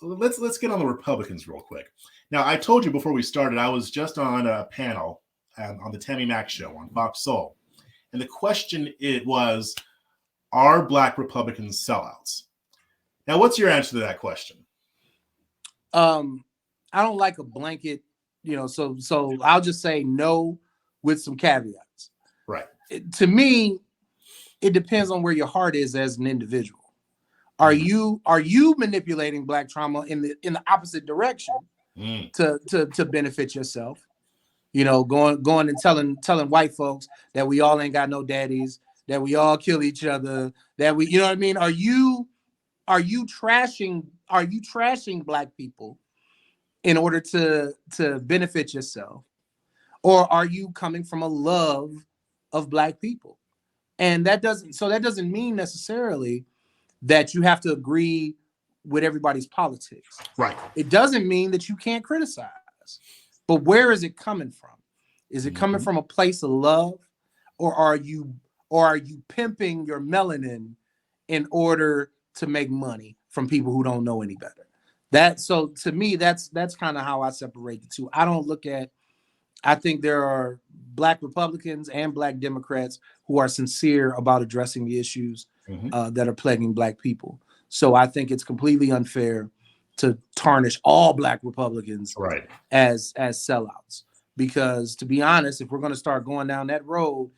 let's get on the Republicans real quick. Now, I told you before we started, I was just on a panel on the Tammy Mack show on Fox Soul, and the question was, are Black Republicans sellouts? Now, what's your answer to that question? I don't like a blanket, so I'll just say no with some caveats. Right. To me, it depends on where your heart is as an individual. Are you manipulating Black trauma in the opposite direction to benefit yourself? Going and telling white folks that we all ain't got no daddies, that we all kill each other, that we, you know what I mean? Are you trashing Black people in order to benefit yourself? Or are you coming from a love of Black people? And that doesn't mean necessarily that you have to agree with everybody's politics. Right. It doesn't mean that you can't criticize. But where is it coming from? Is it coming from a place of love, or are you pimping your melanin in order to make money from people who don't know any better? So to me, that's kind of how I separate the two. I think there are Black Republicans and Black Democrats who are sincere about addressing the issues that are plaguing Black people. So I think it's completely unfair to tarnish all Black Republicans as sellouts. Because to be honest, if we're going to start going down that road,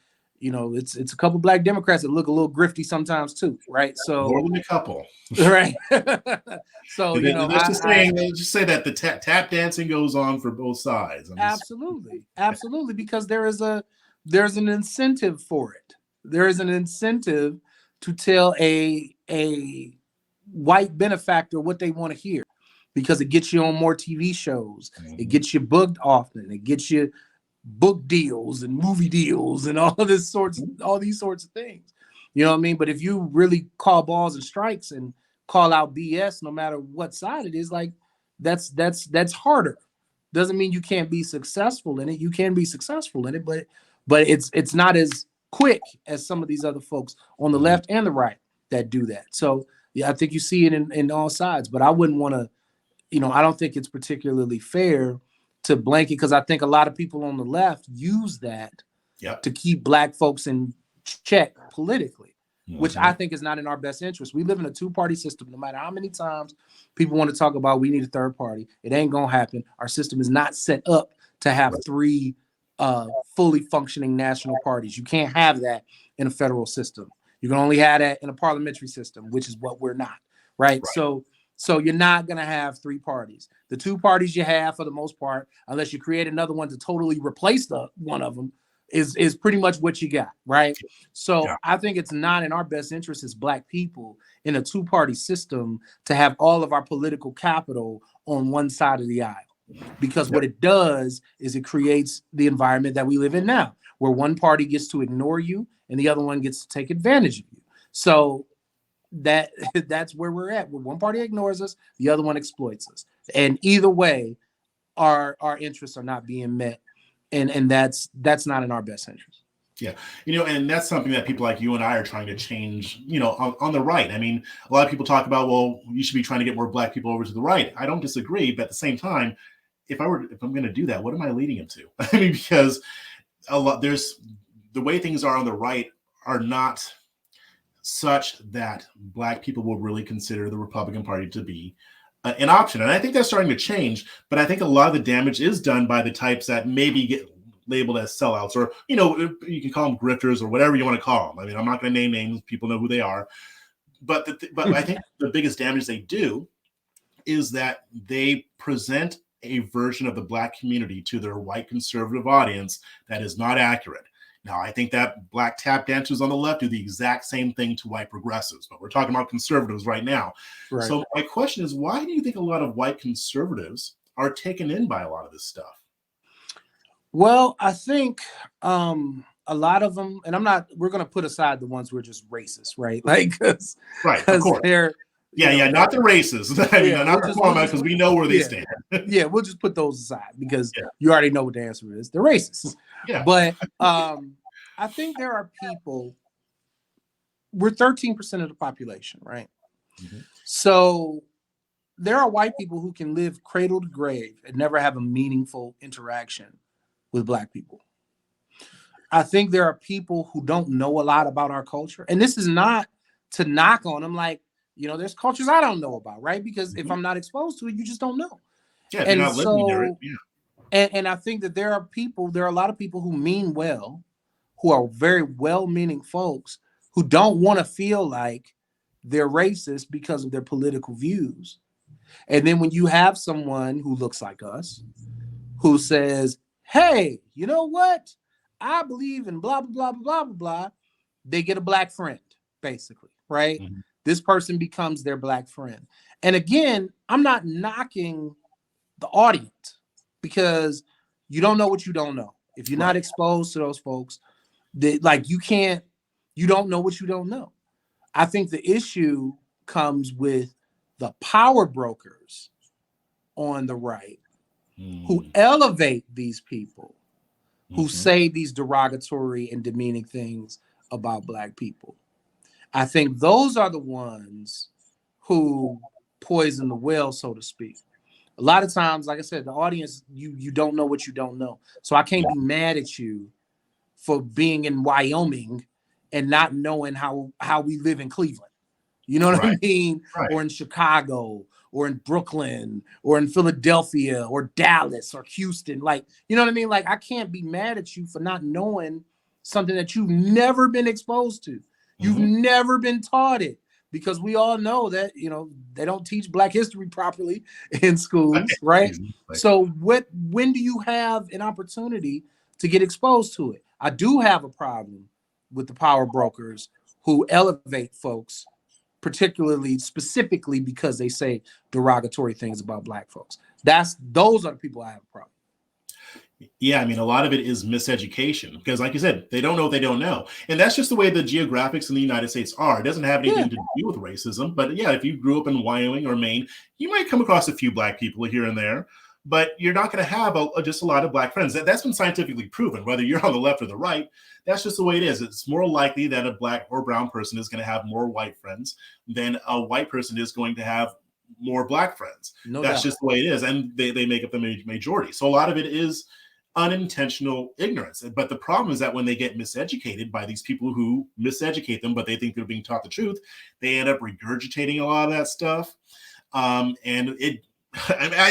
it's a couple Black Democrats that look a little grifty sometimes too, right? So more than a couple, right? So just say that the tap dancing goes on for both sides. Absolutely, because there's an incentive for it. There is an incentive to tell a white benefactor what they want to hear, because it gets you on more TV shows, it gets you booked often, it gets you book deals and movie deals and all these sorts of things. You know what I mean? But if you really call balls and strikes and call out BS, no matter what side it is, like that's harder. Doesn't mean you can't be successful in it. You can be successful in it, but it's not as quick as some of these other folks on the left and the right that do that. So yeah, I think you see it in all sides, but I wouldn't want to, I don't think it's particularly fair to blanket, because I think a lot of people on the left use that to keep Black folks in check politically, which I think is not in our best interest. We live in a two-party system. No matter how many times people want to talk about we need a third party, it ain't gonna happen. Our system is not set up to have three fully functioning national parties. You can't have that in a federal system. You can only have that in a parliamentary system, which is what we're not, right? So you're not going to have three parties. The two parties you have, for the most part, unless you create another one to totally replace one of them, is pretty much what you got, right? So I think it's not in our best interest as Black people in a two-party system to have all of our political capital on one side of the aisle. Because what it does is it creates the environment that we live in now, where one party gets to ignore you and the other one gets to take advantage of you. So that's where we're at, where one party ignores us, the other one exploits us, and either way our interests are not being met, and that's not in our best interest. And that's something that people like you and I are trying to change, on the right. I mean, a lot of people talk about, well, you should be trying to get more Black people over to the right. I don't disagree, but at the same time, if I'm going to do that, what am I leading them to? I mean, because there's the way things are on the right are not such that Black people will really consider the Republican Party to be an option. And I think that's starting to change, but I think a lot of the damage is done by the types that maybe get labeled as sellouts, or, you can call them grifters or whatever you want to call them. I mean, I'm not going to name names. People know who they are. But I think the biggest damage they do is that they present a version of the Black community to their white conservative audience that is not accurate. Now, I think that Black tap dancers on the left do the exact same thing to white progressives, but we're talking about conservatives right now. Right. So my question is, why do you think a lot of white conservatives are taken in by a lot of this stuff? Well, I think a lot of them, and we're going to put aside the ones who are just racist, right? Like, because of course. They're, not the racists. I mean, not the format, because we know where they stand. We'll just put those aside, because you already know what the answer is. They're racist. Yeah. But I I think there are people. We're 13% of the population, right? Mm-hmm. So there are white people who can live cradle to grave and never have a meaningful interaction with Black people. I think there are people who don't know a lot about our culture. And this is not to knock on them. Like, there's cultures I don't know about, right? Because if I'm not exposed to it, you just don't know. Yeah, if and you're not living near it, and I think that there are a lot of people who mean well, who are very well-meaning folks who don't want to feel like they're racist because of their political views. And then when you have someone who looks like us, who says, hey, you know what? I believe in blah, blah, blah, blah, blah, blah. They get a Black friend, basically, right? Mm-hmm. This person becomes their Black friend. And again, I'm not knocking the audience because you don't know what you don't know. If you're not exposed to those folks, you don't know what you don't know. I think the issue comes with the power brokers on the right who elevate these people, who say these derogatory and demeaning things about Black people. I think those are the ones who poison the well, so to speak. A lot of times, like I said, the audience, you don't know what you don't know. So I can't be mad at you for being in Wyoming and not knowing how we live in Cleveland. You know what I mean? Right. Or in Chicago, or in Brooklyn, or in Philadelphia, or Dallas, or Houston. Like, you know what I mean? Like, I can't be mad at you for not knowing something that you've never been exposed to. You've never been taught it. Because we all know that, they don't teach Black history properly in schools, right? So when do you have an opportunity to get exposed to it? I do have a problem with the power brokers who elevate folks, specifically because they say derogatory things about Black folks. Those are the people I have a problem. Yeah, I mean, a lot of it is miseducation because, like you said, they don't know what they don't know. And that's just the way the geographics in the United States are. It doesn't have anything to do with racism. But yeah, if you grew up in Wyoming or Maine, you might come across a few Black people here and there, but you're not going to have just a lot of Black friends. That's been scientifically proven, whether you're on the left or the right. That's just the way it is. It's more likely that a Black or brown person is going to have more white friends than a white person is going to have more Black friends. That's just the way it is. And they make up the majority. So a lot of it is unintentional ignorance. But the problem is that when they get miseducated by these people who miseducate them, but they think they're being taught the truth, they end up regurgitating a lot of that stuff. I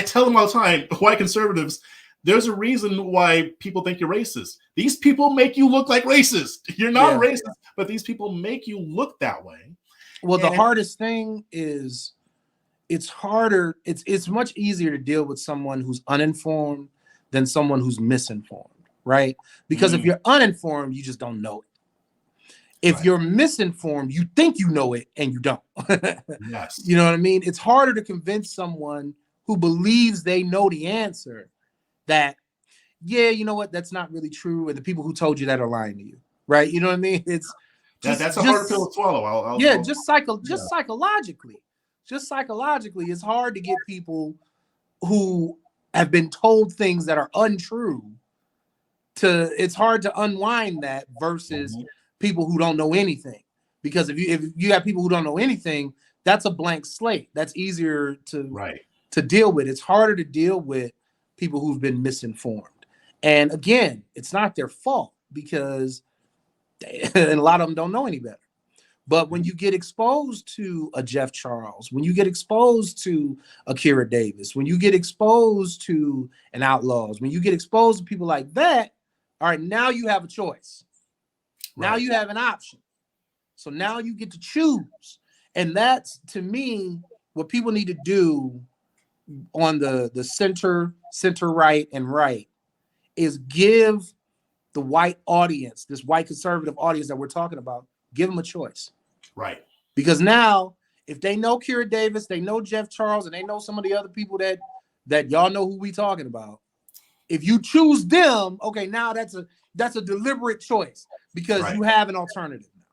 tell them all the time, white conservatives, there's a reason why people think you're racist. These people make you look like racist. You're not racist, but these people make you look that way. Well, the hardest thing is it's harder. It's much easier to deal with someone who's uninformed than someone who's misinformed, right? Because if you're uninformed, you just don't know it. If you're misinformed, you think you know it and you don't. Yes. You know what I mean? It's harder to convince someone who believes they know the answer that, you know what, that's not really true. And the people who told you that are lying to you, right? You know what I mean? It's that's a hard pill to swallow. Psychologically, it's hard to get people who have been told things that are untrue it's hard to unwind that versus people who don't know anything. Because if you have people who don't know anything, that's a blank slate. That's easier to deal with. It's harder to deal with people who've been misinformed. And again, it's not their fault because and a lot of them don't know any better. But when you get exposed to a Jeff Charles, when you get exposed to a Kira Davis, when you get exposed to an Outlaws, when you get exposed to people like that, all right, now you have a choice. Now you have an option. So now you get to choose. And that's, to me, what people need to do on the center right and right is give the white audience, this white conservative audience that we're talking about, give them a choice. Right. Because now, if they know Kira Davis, they know Jeff Charles, and they know some of the other people that y'all know who we talking about. If you choose them, okay, now that's a deliberate choice because you have an alternative now.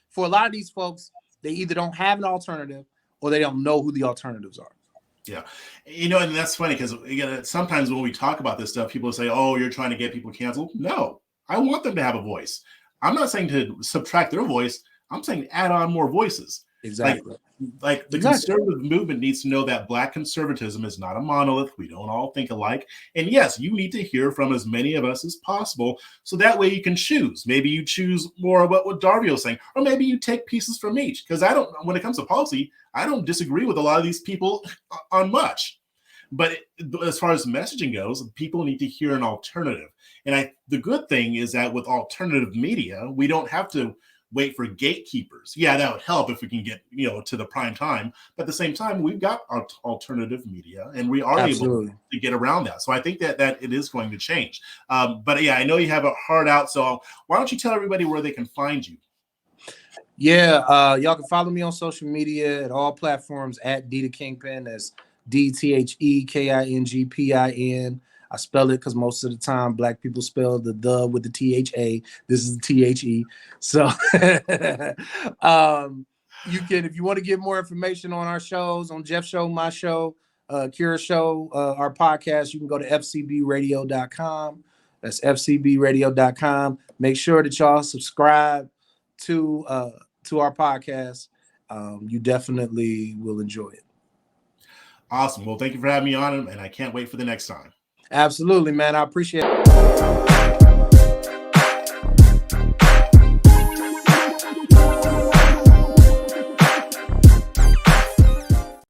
For a lot of these folks, they either don't have an alternative or they don't know who the alternatives are. Yeah. And that's funny because sometimes when we talk about this stuff, people say, oh, you're trying to get people canceled. No, I want them to have a voice. I'm not saying to subtract their voice. I'm saying add on more voices. Exactly. Like the conservative movement needs to know that Black conservatism is not a monolith. We don't all think alike. And yes, you need to hear from as many of us as possible. So that way you can choose. Maybe you choose more of what Darvio is saying, or maybe you take pieces from each. Because when it comes to policy, I don't disagree with a lot of these people on much. But as far as messaging goes, people need to hear an alternative. And the good thing is that with alternative media, we don't have to wait for gatekeepers. Yeah, that would help if we can get to the prime time. But at the same time, we've got our alternative media, and we are able to get around that. So I think that it is going to change. But yeah, I know you have a heart out. So why don't you tell everybody where they can find you? Yeah, y'all can follow me on social media at all platforms at D the Kingpin. That's DTHEKINGPIN. I spell it because most of the time Black people spell the with the THA. This is the THE. So you can, if you want to get more information on our shows, on Jeff's show, my show, Kira's show, our podcast, you can go to FCBradio.com. That's FCBradio.com. Make sure that y'all subscribe to our podcast. You definitely will enjoy it. Awesome. Well, thank you for having me on, and I can't wait for the next time. Absolutely, man. I appreciate it.